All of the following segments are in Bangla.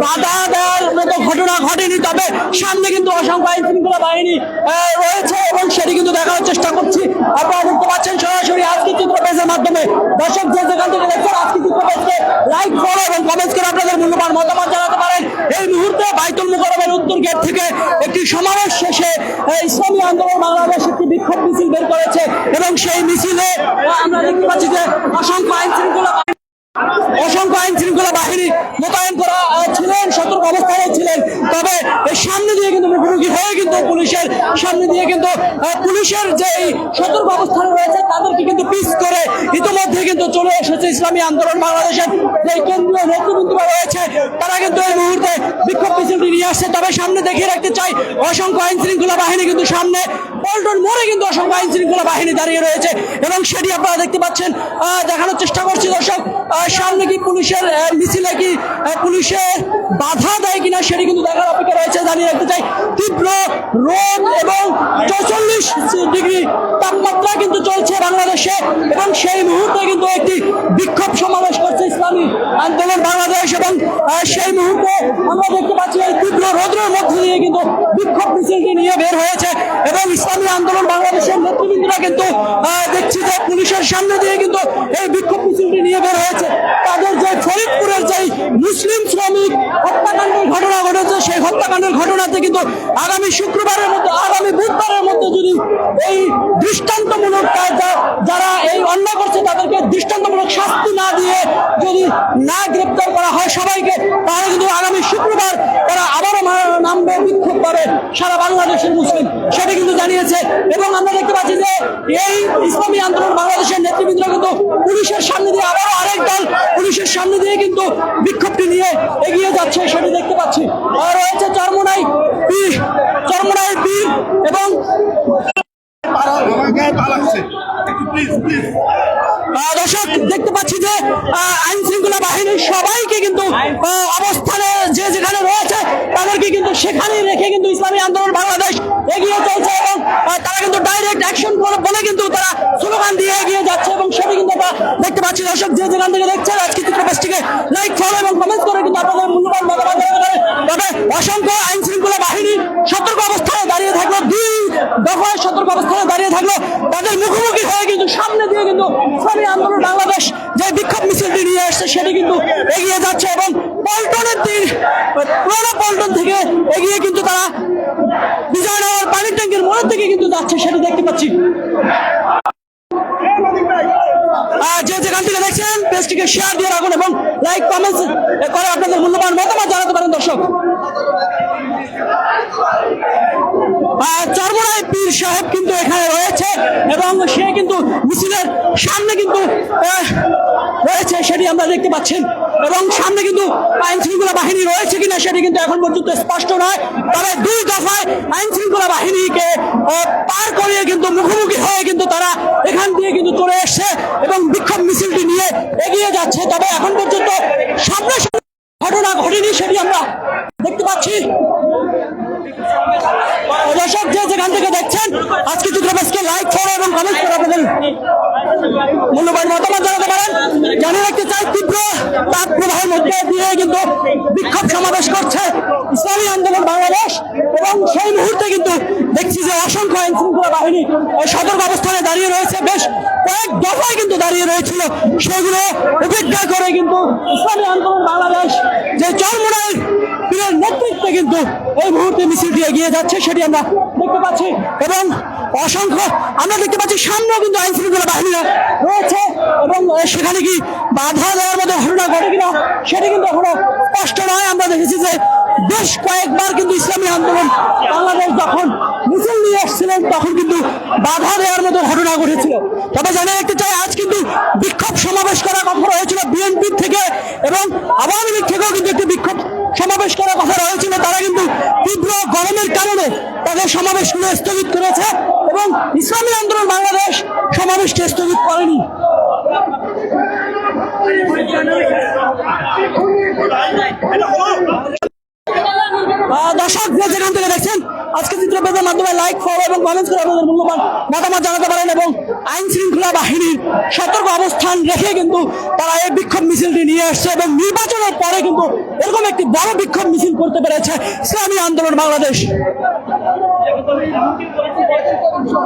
বাধা দেওয়ার মতো ঘটনা ঘটেনি, তবে সামনে কিন্তু অসংখ্য আইন শৃঙ্খলা বাহিনী রয়েছে এবং সেটি কিন্তু দেখানোর চেষ্টা করছি। আপনারা দেখতে পাচ্ছেন সরাসরি আজকে চিত্র পেজের মাধ্যমে। দর্শক যে যেখান থেকে দেখছেন আজকে চিত্র পেজকে লাইক, ফলো এবং কমেন্ট করে আপনাদের মূল্যবান মতামত জানাতে পারেন। এই মুহূর্তে বাইতুল মুকাররমের উত্তর গেট থেকে একটি সমাবেশ শেষে ইসলামী আন্দোলন বাংলাদেশ একটি বিক্ষোভ মিছিল বের করেছে এবং সেই মিছিলে আমরা দেখতে পাচ্ছি যে অসংখ্য আইন শৃঙ্খলা বাহিনী মোতায়েন করা ছিলেন, সতর্ক অবস্থায় ছিলেন। তবে এর সামনে দিয়ে কিন্তু মুখোমুখি হয়ে কিন্তু পুলিশের সামনে দিয়ে কিন্তু পুলিশের যে সতর্ক অবস্থানে রয়েছে তাদেরকে কিন্তু পিস করে ইতিমধ্যে কিন্তু চলে এসেছে ইসলামী আন্দোলন বাংলাদেশের যে কেন্দ্রীয় নেতৃবৃন্দরা রয়েছে, তারা কিন্তু এই মুহূর্তে বিক্ষোভ মিছিলটি নিয়ে আসছে। তবে সামনে দেখিয়ে রাখতে চাই অসংখ্য আইন শৃঙ্খলা বাহিনী কিন্তু সামনে পল্টন মোড়ে কিন্তু অসংখ্য আইন শৃঙ্খলা বাহিনী দাঁড়িয়ে রয়েছে এবং সেটি আপনারা দেখতে পাচ্ছেন। দেখানোর চেষ্টা করছি দর্শক, সামনে কি পুলিশের মিছিলে কি পুলিশে বাধা দেয় কিনা সেটি কিন্তু দেখার অপেক্ষা রয়েছে। জানিয়ে রাখতে চাই তীব্র রোদ এবং 44 ডিগ্রি তাপমাত্রা কিন্তু চলছে বাংলাদেশে এবং সেই মুহূর্তে কিন্তু একটি বিক্ষোভ সমাবেশ করছে ইসলামী আন্দোলন বাংলাদেশ এবং সেই মুহূর্তে আমরা দেখতে পাচ্ছি এই তীব্র রোদের মধ্যে দিয়ে কিন্তু বিক্ষোভ মিছিলটি নিয়ে বের হয়েছে এবং ইসলামী আন্দোলন বাংলাদেশের নেতৃবৃন্দরা কিন্তু দেখছি যে পুলিশের সামনে দিয়ে কিন্তু এই বিক্ষোভ মিছিলটি নিয়ে বের হয়েছে। তাদের যে ফরিদপুরের যে মুসলিম শ্রমিক হত্যাকাণ্ডের ঘটনা ঘটেছে, সেই হত্যাকাণ্ডের ঘটনাতে কিন্তু আগামী শুক্রবারের মধ্যে, আগামী বুধবারের মধ্যে যদি এই দৃষ্টান্তমূলক যারা এই অন্যায় করছে তাদেরকে দৃষ্টান্তমূলক শাস্তি না দিয়ে যদি না গ্রেপ্তার করা হয় সবাইকে, তাহলে কিন্তু আগামী শুক্রবার তারা আবারও নামবে, বিক্ষোভ করে সারা বাংলাদেশের মুসলিম, সেটা কিন্তু জানিয়েছে। এবং আমরা দেখতে পাচ্ছি যে এই ইসলামী আন্দোলন বাংলাদেশের নেতৃবৃন্দরা কিন্তু পুলিশের সামনে দিয়ে আবারও আরেক দল পুলিশের সামনে দিয়ে কিন্তু বিক্ষোভটি নিয়ে এগিয়ে যাচ্ছে, সেটি দেখতে পাচ্ছি। আর রয়েছে চরমোনাই বীর এবং দর্শক দেখতে পাচ্ছি যে আইন শৃঙ্খলা বাহিনীর সবাইকে কিন্তু অবস্থানে যে যেখানে রয়েছে তাদেরকে কিন্তু সেখানেই রেখে কিন্তু ইসলামী আন্দোলন বাংলাদেশ এগিয়ে চলছে এবং তারা কিন্তু ডাইরেক্ট অ্যাকশন বলে কিন্তু তারা স্লোগান দিয়ে এগিয়ে যাচ্ছে এবং সেটি কিন্তু আমরা দেখতে পাচ্ছি। দর্শক যে যেখান থেকে দেখছেন আজকে চিত্রপেজটিকে লাইক, ফলো এবং কমেন্ট করে কিন্তু আপনাদের মূল্যবান মতামত জানাতে পারেন। তবে অসংখ্য আইন শৃঙ্খলা বাহিনী সতর্ক অবস্থায় দাঁড়িয়ে থাকলো, 2 দফায় সতর্ক অবস্থায় দাঁড়িয়ে থাকলো, তাদের মুখোমুখি হয়ে কিন্তু সামনে দিয়ে কিন্তু ইসলামী আন্দোলন বাংলাদেশ যে বিক্ষোভ মিছিলটি নিয়ে আসছে সেটি কিন্তু এগিয়ে যাচ্ছে এবং পল্টনের পুরোনো পল্টন থেকে এগিয়ে কিন্তু তারা বিজয়নগর পানির ট্যাঙ্কের মোড়ের থেকে কিন্তু যাচ্ছে, সেটি দেখতে পাচ্ছি। যে যেখান থেকে দেখছেন পেজটিকে শেয়ার দিয়ে রাখুন এবং লাইক, কমেন্ট করে আপনাদের মূল্যবান মতামত জানাতে পারেন। দর্শক চরমোনাই পীর সাহেব কিন্তু এখানে রয়েছে এবং সে কিন্তু মিছিলের সামনে কিন্তু রয়েছে, সেটি আমরা দেখতে পাচ্ছেন এবং সামনে কিন্তু আইন শৃঙ্খলা বাহিনী রয়েছে কিনা সেটি কিন্তু এখন পর্যন্ত স্পষ্ট নয়। তবে 2 দফায় আইন শৃঙ্খলা বাহিনীকে পার করিয়ে কিন্তু মুখোমুখি হয়ে কিন্তু তারা এখান দিয়ে কিন্তু চলে এসছে এবং বিক্ষোভ মিছিলটি নিয়ে এগিয়ে যাচ্ছে। তবে এখন পর্যন্ত সামনে ঘটনা ঘটেনি, সেটি আমরা দেখতে পাচ্ছি। দর্শক যে যেখান থেকে দেখছেন আজকে চিত্রপেজকে লাইক, ফলো এবং কমেন্ট করে আপনাদের মূল্যবান মতামত জানাতে পারেন। জানিয়ে রাখতে চাই তীব্র তাপ প্রবাহের মধ্যে দিয়ে কিন্তু বিক্ষোভ সমাবেশ করছে ইসলামী আন্দোলন বাংলাদেশ এবং সেই মুহূর্তে কিন্তু দেখছি যে অসংখ্য আইন শৃঙ্খলা বাহিনী সতর্ক অবস্থানে দাঁড়িয়ে রয়েছে, বেশ কয়েক দফায় কিন্তু দাঁড়িয়ে রয়েছিল, সেগুলো উপেক্ষা করে কিন্তু ইসলামী আন্দোলন বাংলাদেশ যে চরমোনাই পীরের নেতৃত্বে কিন্তু এই মুহূর্তে মিছিলটি এগিয়ে যাচ্ছে, সেটি আমরা দেখতে পাচ্ছি। এবং অসংখ্য আমরা দেখতে পাচ্ছি সামনেও কিন্তু আইন শৃঙ্খলা বাহিনীরা রয়েছে এবং সেখানে কি বাধা দেওয়ার মতো ঘটনা ঘটে কিনা সেটি কিন্তু এখনো স্পষ্ট নয়। আমরা দেখেছি যে বেশ কয়েকবার কিন্তু ইসলামী আন্দোলন বাংলাদেশ যখন মিছিল নিয়ে আসছিলেন তখন কিন্তু বাধা দেওয়ার মতো ঘটনা ঘটেছিল। তবে জানিয়ে রাখতে চাই আজ কিন্তু বিক্ষোভ সমাবেশ করার কথা হয়েছিল বিএনপি থেকে এবং আওয়ামী লীগ থেকেও কিন্তু একটি বিক্ষোভ সমাবেশ করার কথা রয়েছিল। তারা কিন্তু তীব্র গরমের কারণে তাদের সমাবেশগুলো স্থগিত করেছে এবং ইসলামী আন্দোলন বাংলাদেশ সমাবেশকে স্থগিত করেনি। দর্শক যেখান থেকে দেখছেন দেখছেন আজকে চিত্র পেজের মাধ্যমে লাইক ফলো এবং কমেন্ট করে আপনাদের মূল্যবান মতামত জানাতে পারেন এবং আইন শৃঙ্খলা বাহিনীর সতর্ক অবস্থান রেখে কিন্তু তারা এই বিক্ষোভ মিছিলটি নিয়ে আসছে এবং নির্বাচনের পরে কিন্তু এরকম একটি বড় বিক্ষোভ মিছিল করতে পেরেছে ইসলামী আন্দোলন বাংলাদেশ।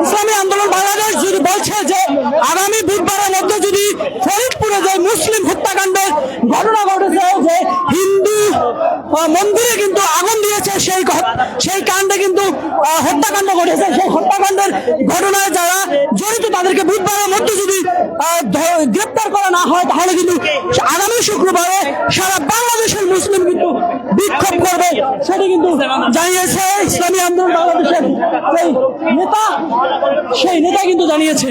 ইসলামী আন্দোলন বাংলাদেশ যদি বলছে যে আগামী বুধবারের মধ্যে যদি ফরিদপুরে যে মুসলিম হত্যাকাণ্ডের ঘটনা ঘটেছে, যে হিন্দু মন্দিরে কিন্তু আগুন দিয়েছে, সেই কাণ্ডে কিন্তু হত্যাকাণ্ড ঘটেছে, সেই হত্যাকাণ্ডের ঘটনায় যারা জড়িত তাদেরকে বুধবারের মধ্যে যদি গ্রেপ্তার করা না হয় তাহলে কিন্তু আগামী শুক্রবারে সারা বাংলাদেশের মুসলিম কিন্তু বিক্ষোভ করবে, সেটি কিন্তু জানিয়েছে ইসলামী আন্দোলন বাংলাদেশের সেই নেতা কিন্তু জানিয়েছে।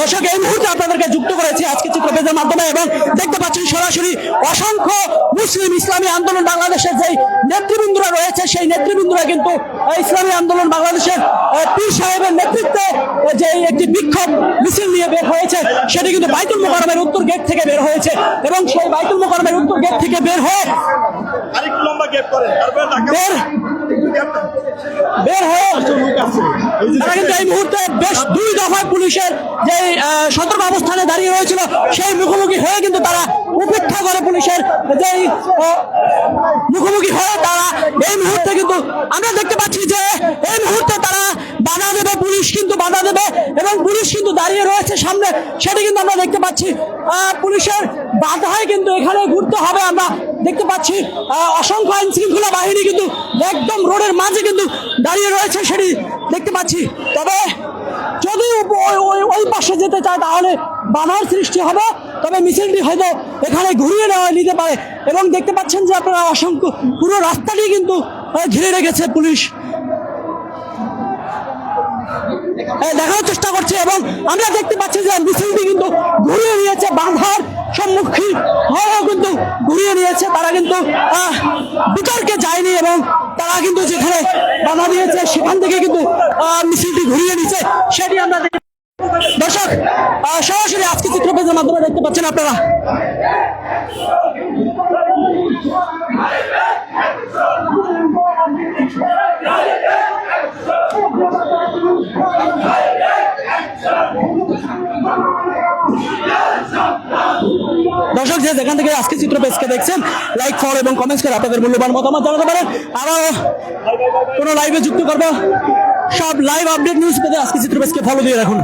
দর্শক, এই মুহূর্তে আপনাদেরকে যুক্ত করেছি আজকে চিত্র পেজের মাধ্যমে এবং দেখতে পাচ্ছেন সরাসরি অসংখ্য মুসলিম ইসলামী আন্দোলন বাংলাদেশের যে নেতৃবৃন্দরা রয়েছে সেই নেতৃবৃন্দরা কিন্তু ইসলামী আন্দোলন বাংলাদেশের পীর সাহেবের নেতৃত্বে যে একটি বিক্ষোভ মিছিল নিয়ে বের হয়েছে সেটি কিন্তু বাইতুল মোকাররমের উত্তর গেট থেকে বের হয়েছে এবং সেই বাইতুল মোকাররমের উত্তর গেট থেকে বের হয়ে তারা কিন্তু এই মুহূর্তে বেশ 2 দফায় পুলিশের যে সতর্ক অবস্থানে দাঁড়িয়ে রয়েছিল সেই মুখোমুখি হয়ে কিন্তু তারা উপেক্ষা করে পুলিশের যে মুখোমুখি হয়ে তারা এই মুহূর্তে কিন্তু আমরা দেখতে পাচ্ছি যে এই মুহূর্তে তারা বাধা দেবে, পুলিশ কিন্তু বাধা দেবে এবং পুলিশ কিন্তু দাঁড়িয়ে রয়েছে সামনে, সেটা কিন্তু আমরা দেখতে পাচ্ছি। পুলিশের বাধায় কিন্তু এখানে ঘুরতে হবে, আমরা দেখতে পাচ্ছি অসংখ্য আইন শৃঙ্খলা বাহিনী কিন্তু একদম রোডের মাঝে কিন্তু দাঁড়িয়ে রয়েছে, সেটি দেখতে পাচ্ছি। তবে যদি ওই পাশে যেতে চায় তাহলে বাধার সৃষ্টি হবে, তবে মিছিলটি হয়তো এখানে ঘুরিয়ে নেওয়া নিতে পারে এবং দেখতে পাচ্ছেন যে আপনারা অসংখ্য পুরো রাস্তাটি কিন্তু ঘিরে রেখেছে পুলিশ, দেখানোর চেষ্টা করছে এবং আমরা দেখতে পাচ্ছি যে মিছিলটি কিন্তু ঘুরিয়ে নিয়েছে, বাধার সম্মুখীন হয়েও কিন্তু ঘুরিয়ে নিয়েছে, তারা কিন্তু বিতর্কে যায়নি এবং তারা কিন্তু যেখানে বাধা দিয়েছে সেখান থেকে কিন্তু মিছিলটি ঘুরিয়ে নিয়েছে, সেটি আমরা দর্শক সরাসরি আজকে চিত্র পেজের মাধ্যমে দেখতে পাচ্ছেন আপনারা। দর্শক, যে যেখান থেকে আজকে চিত্র পেজকে দেখছেন লাইক ফলো এবং কমেন্টস করে আপনাদের মূল্যবান মতামত জানাতে পারেন। আরো কোনো লাইভে যুক্ত করবো, সব লাইভ আপডেট নিউজ পেতে আজকে চিত্র পেজকে ফলো দিয়ে রাখুন।